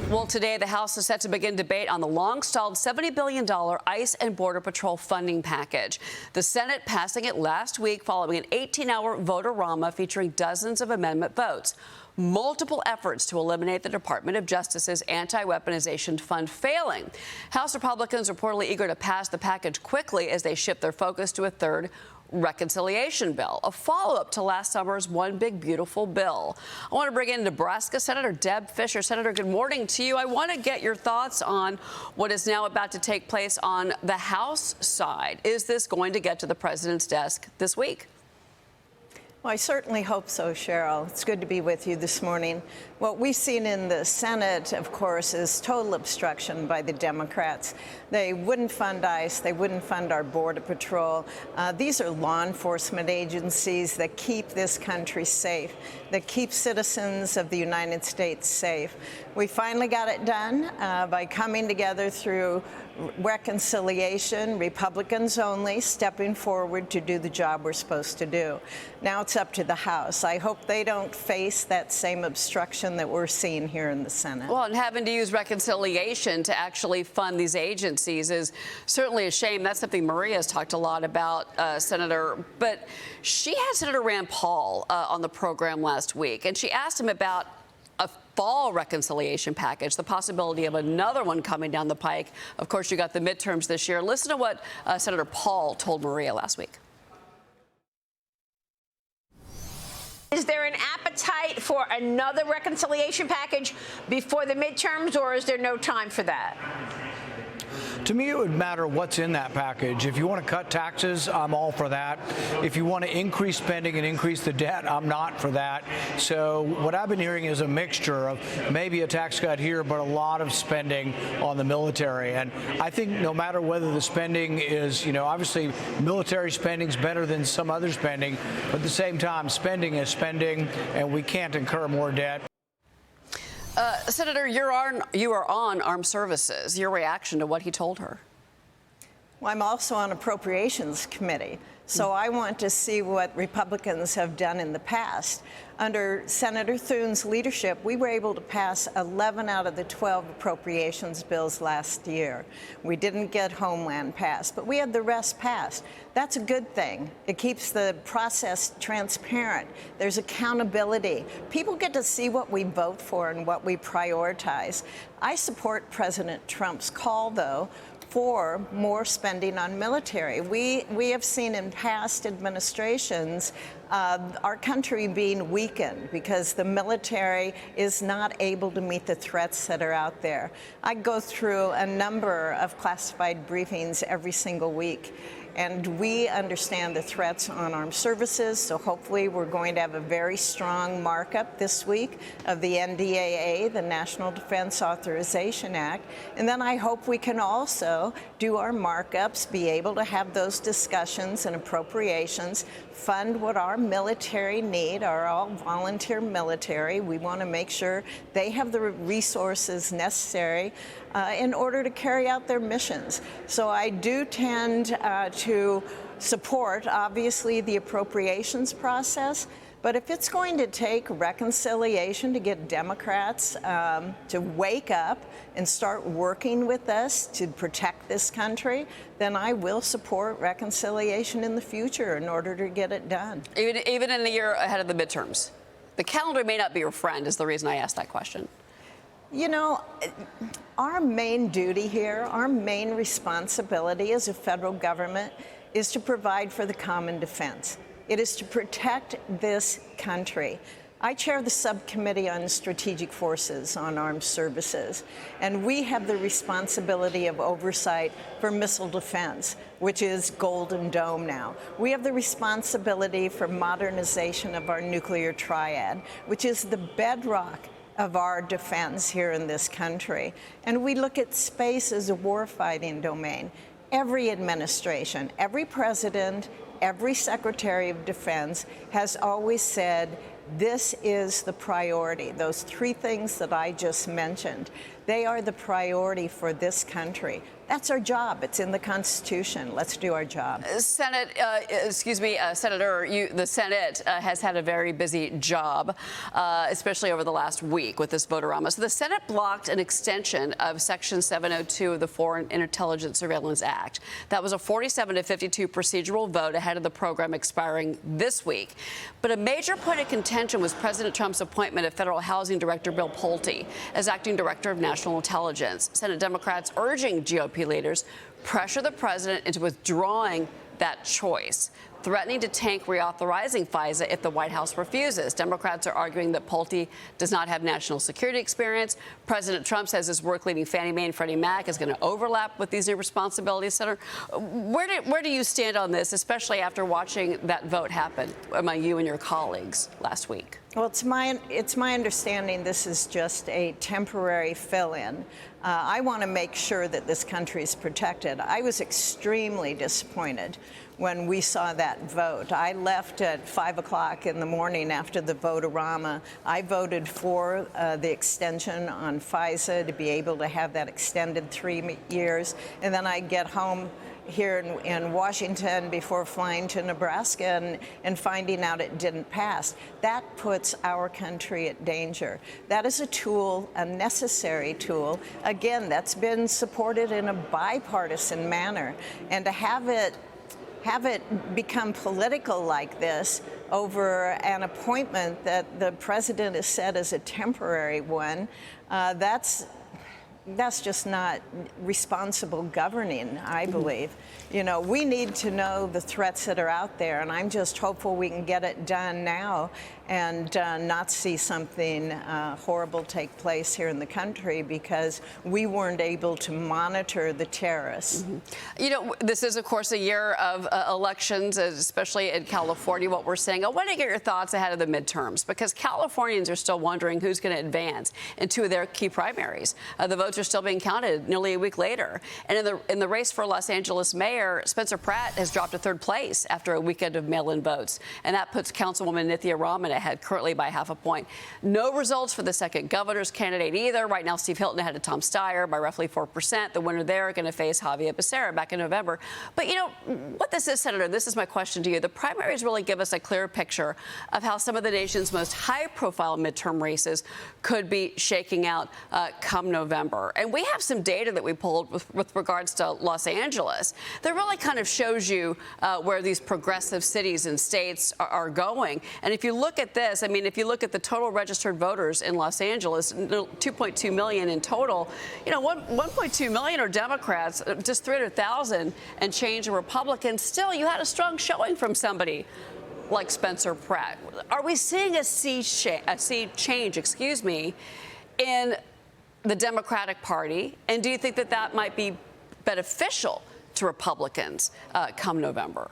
Well, today the House is set to begin debate on the long-stalled $70 billion ICE and Border Patrol funding package. The Senate passing it last week following an 18-hour vote-a-rama featuring dozens of amendment votes. Multiple efforts to eliminate the Department of Justice's anti-weaponization fund failing. House Republicans reportedly eager to pass the package quickly as they shift their focus to a third reconciliation bill, a follow-up to last summer's One Big Beautiful Bill. I want to bring in Nebraska Senator Deb Fischer. Senator, good morning to you. I want to get your thoughts on what is now about to take place on the House side. Is this going to get to the president's desk this week? Well, I certainly hope so, Cheryl. It's good to be with you this morning. What we've seen in the Senate, of course, is total obstruction by the Democrats. They wouldn't fund ICE. They wouldn't fund our Border Patrol. These are law enforcement agencies that keep this country safe, that keep citizens of the United States safe. We finally got it done by coming together through reconciliation, Republicans only, stepping forward to do the job we're supposed to do. Now it's up to the House. I hope they don't face that same obstruction that we're seeing here in the Senate. Well, and having to use reconciliation to actually fund these agencies is certainly a shame. That's something Maria has talked a lot about, Senator. But she had Senator Rand Paul on the program last week, and she asked him about a fall reconciliation package, the possibility of another one coming down the pike. Of course, you got the midterms this year. Listen to what Senator Paul told Maria last week. Is there an appetite for another reconciliation package before the midterms, or is there no time for that? To me, it would matter what's in that package. If you want to cut taxes, I'm all for that. If you want to increase spending and increase the debt, I'm not for that. So what I've been hearing is a mixture of maybe a tax cut here, but a lot of spending on the military. And I think no matter whether the spending is, obviously military spending is better than some other spending, but at the same time, spending is spending, and we can't incur more debt. Senator, you are on Armed Services. Your reaction to what he told her? Well, I'm also on Appropriations Committee, so I want to see what Republicans have done in the past. Under Senator Thune's leadership, we were able to pass 11 out of the 12 appropriations bills last year. We didn't get Homeland passed, but we had the rest passed. That's a good thing. It keeps the process transparent. There's accountability. People get to see what we vote for and what we prioritize. I support President Trump's call, though, for more spending on military. We have seen in past administrations our country being weakened because the military is not able to meet the threats that are out there. I go through a number of classified briefings every single week, and we understand the threats on armed services, so hopefully we're going to have a very strong markup this week of the NDAA, the National Defense Authorization Act, and then I hope we can also do our markups, be able to have those discussions and appropriations, fund what our military need, our all-volunteer military. We want to make sure they have the resources necessary in order to carry out their missions. So I do tend to support, obviously, the appropriations process. But if it's going to take reconciliation to get Democrats to wake up and start working with us to protect this country, then I will support reconciliation in the future in order to get it done. Even in the year ahead of the midterms? The calendar may not be your friend is the reason I asked that question. Our main duty here, our main responsibility as a federal government is to provide for the common defense. It is to protect this country. I chair the subcommittee on strategic forces on armed services, and we have the responsibility of oversight for missile defense, which is Golden Dome now. We have the responsibility for modernization of our nuclear triad, which is the bedrock of our defense here in this country. And we look at space as a warfighting domain. Every administration, every president, every Secretary of Defense has always said this is the priority, those three things that I just mentioned. They are the priority for this country. That's our job. It's in the Constitution. Let's do our job. Senator, the Senate has had a very busy job, especially over the last week with this vote-a-rama. So the Senate blocked an extension of Section 702 of the Foreign Intelligence Surveillance Act. That was a 47-52 procedural vote ahead of the program expiring this week. But a major point of contention was President Trump's appointment of Federal Housing Director Bill Pulte as acting director of national intelligence. Senate Democrats urging GOP leaders pressure the president into withdrawing that choice, threatening to tank reauthorizing FISA if the White House refuses. Democrats are arguing that Pulte does not have national security experience. President Trump says his work leading Fannie Mae and Freddie Mac is going to overlap with these new responsibilities. Senator, where do you stand on this, especially after watching that vote happen among you and your colleagues last week? Well, it's my understanding this is just a temporary fill-in. I want to make sure that this country is protected. I was extremely disappointed when we saw that vote. I left at 5 o'clock in the morning after the vote-a-rama. I voted for the extension on FISA to be able to have that extended 3 years. And then I get home here in Washington before flying to Nebraska and finding out it didn't pass. That puts our country at danger. That is a tool, a necessary tool. Again, that's been supported in a bipartisan manner. And to have it become political like this over an appointment that the president has said is a temporary one, that's just not responsible governing, I believe. You know, we need to know the threats that are out there, and I'm just hopeful we can get it done now and not see something horrible take place here in the country because we weren't able to monitor the terrorists. Mm-hmm. You know, this is, of course, a year of elections, especially in California, what we're seeing. I want to get your thoughts ahead of the midterms because Californians are still wondering who's going to advance in two of their key primaries. The votes are still being counted nearly a week later. And in the race for Los Angeles mayor, Spencer Pratt has dropped to third place after a weekend of mail-in votes. And that puts Councilwoman Nithya Raman ahead currently by half a point. No results for the second governor's candidate either. Right now, Steve Hilton ahead of Tom Steyer by roughly 4%. The winner there going to face Javier Becerra back in November. But, you know, what this is, Senator, this is my question to you. The primaries really give us a clear picture of how some of the nation's most high-profile midterm races could be shaking out come November. And we have some data that we pulled with regards to Los Angeles that really kind of shows you where these progressive cities and states are going. And if you look at this, I mean, if you look at the total registered voters in Los Angeles, 2.2 million in total, you know, 1.2 million are Democrats, just 300,000 and change are Republicans. Still, you had a strong showing from somebody like Spencer Pratt. Are we seeing a sea change, excuse me, in the Democratic Party? And do you think that that might be beneficial to Republicans come November?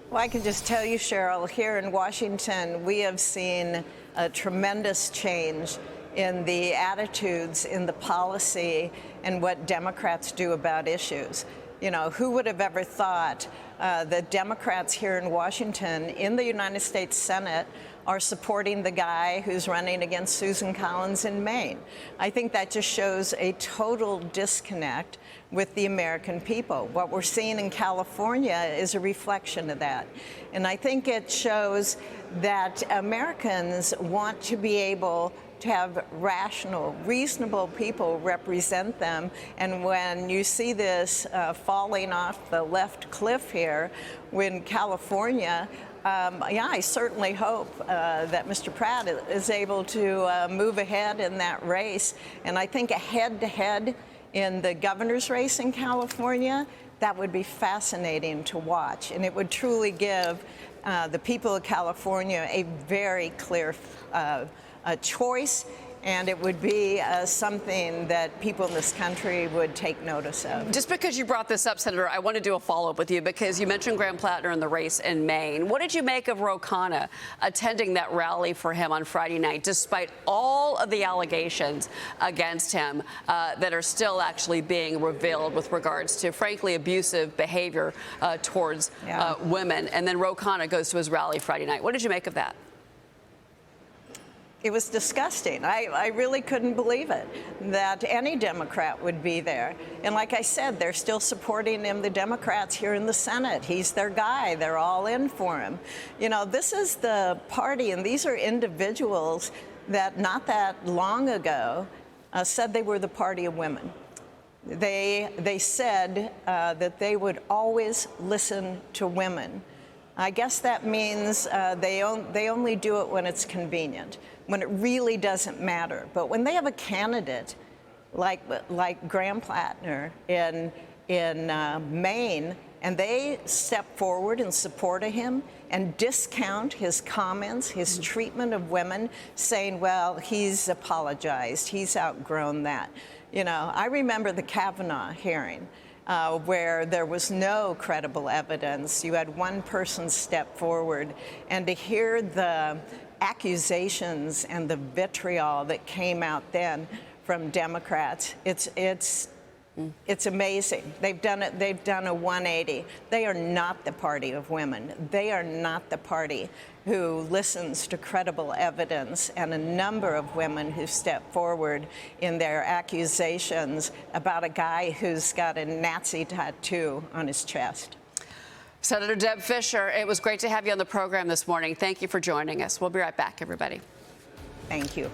Well, I can just tell you, Cheryl, here in Washington, we have seen a tremendous change in the attitudes, in the policy, and what Democrats do about issues. You know, who would have ever thought that Democrats here in Washington, in the United States Senate, are supporting the guy who's running against Susan Collins in Maine? I think that just shows a total disconnect with the American people. What we're seeing in California is a reflection of that. And I think it shows that Americans want to be able to have rational, reasonable people represent them. And when you see this falling off the left cliff here in California, yeah, I certainly hope that Mr. Pratt is able to move ahead in that race. And I think a head-to-head in the governor's race in California, that would be fascinating to watch. And it would truly give the people of California a very clear choice. And it would be something that people in this country would take notice of. Just because you brought this up, Senator, I want to do a follow-up with you because you mentioned Graham Plattner in the race in Maine. What did you make of Ro Khanna attending that rally for him on Friday night, despite all of the allegations against him that are still actually being revealed with regards to, frankly, abusive behavior towards women? And then Ro Khanna goes to his rally Friday night. What did you make of that? It was disgusting. I really couldn't believe it, that any Democrat would be there. And like I said, they're still supporting him, the Democrats here in the Senate. He's their guy. They're all in for him. You know, this is the party, and these are individuals that not that long ago said they were the party of women. They said that they would always listen to women. I guess that means they only do it when it's convenient, when it really doesn't matter. But when they have a candidate like Graham Plattner in Maine, and they step forward in support of him and discount his comments, his treatment of women, saying, well, he's apologized, he's outgrown that. You know, I remember the Kavanaugh hearing, where there was no credible evidence. You had one person step forward, and to hear the accusations and the vitriol that came out then from Democrats, it's amazing. They've done it. They've done a 180. They are not the party of women. They are not the party who listens to credible evidence, and a number of women who step forward in their accusations about a guy who's got a Nazi tattoo on his chest. Senator Deb Fischer, it was great to have you on the program this morning. Thank you for joining us. We'll be right back, everybody. Thank you.